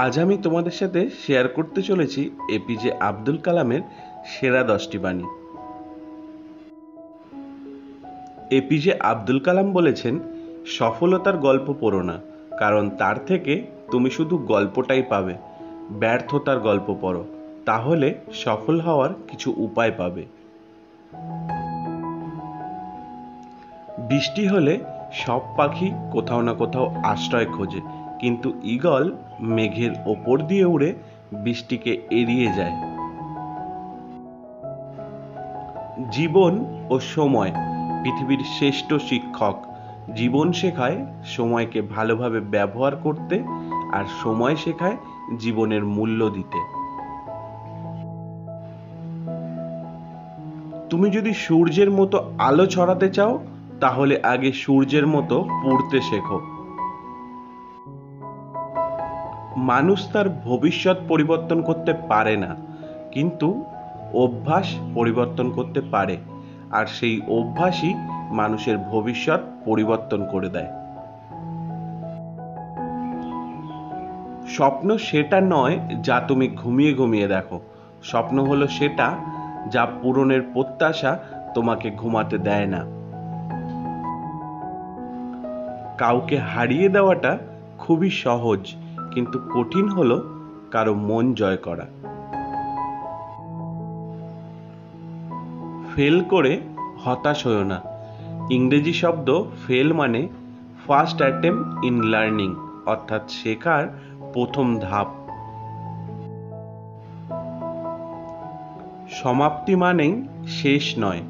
আজ আমি তোমাদের সাথে শেয়ার করতে চলেছি এপিজে আব্দুল কালামের সেরা 10টি বাণী। এপিজে আব্দুল কালাম বলেছেন, সফলতার গল্প পড়ো না, কারণ তার থেকে তুমি শুধু গল্পটাই পাবে। ব্যর্থতার গল্প পড়ো, তাহলে সফল হওয়ার কিছু উপায় পাবে। বৃষ্টি হলে সব পাখি কোথাও না কোথাও আশ্রয় খোঁজে, কিন্তু ঈগল মেঘের ওপর দিয়ে উড়ে বৃষ্টিকে এড়িয়ে যায়। জীবন ও সময় পৃথিবীর শ্রেষ্ঠ শিক্ষক। জীবন শেখায় সময়কে ভালোভাবে ব্যবহার করতে, আর সময় শেখায় জীবনের মূল্য দিতে। তুমি যদি সূর্যের মতো আলো ছড়াতে চাও, তাহলে আগে সূর্যের মতো পড়তে শেখো। মানুষ তার ভবিষ্যৎ পরিবর্তন করতে পারে না, কিন্তু অভ্যাস পরিবর্তন করতে পারে, আর সেই অভ্যাসই মানুষের ভবিষ্যৎ পরিবর্তন করে দেয়। স্বপ্ন সেটা নয় যা তুমি ঘুমিয়ে ঘুমিয়ে দেখো, স্বপ্ন হলো সেটা যা পূরণের প্রত্যাশা তোমাকে ঘুমাতে দেয় না। কাউকে হারিয়ে দেওয়াটা খুবই সহজ, কিন্তু কঠিন হলো কারো মন জয় করা। ফেল করে হতাশ হও না। ইংরেজি শব্দ ফেল মানে ফার্স্ট অ্যাটেম্প ইন লার্নিং, অর্থাৎ শেখার প্রথম ধাপ। সমাপ্তি মানেই শেষ নয়।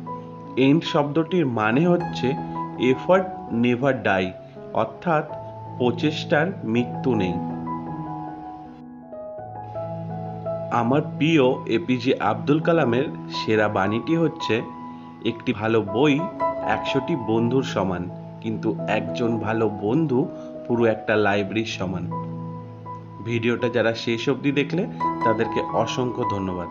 এন্ড শব্দটির মানে হচ্ছে এফার্ট নেভার ডাই, অর্থাৎ প্রচেষ্টার মৃত্যু নেই। আমার প্রিয় এপিজে আব্দুল কালামের সেরা বাণীটি হচ্ছে, একটি ভালো বই 100টি বন্ধুর সমান, কিন্তু একজন ভালো বন্ধু পুরো একটা লাইব্রেরির সমান। ভিডিওটা যারা শেষ অবধি দেখলে তাদেরকে অসংখ্য ধন্যবাদ।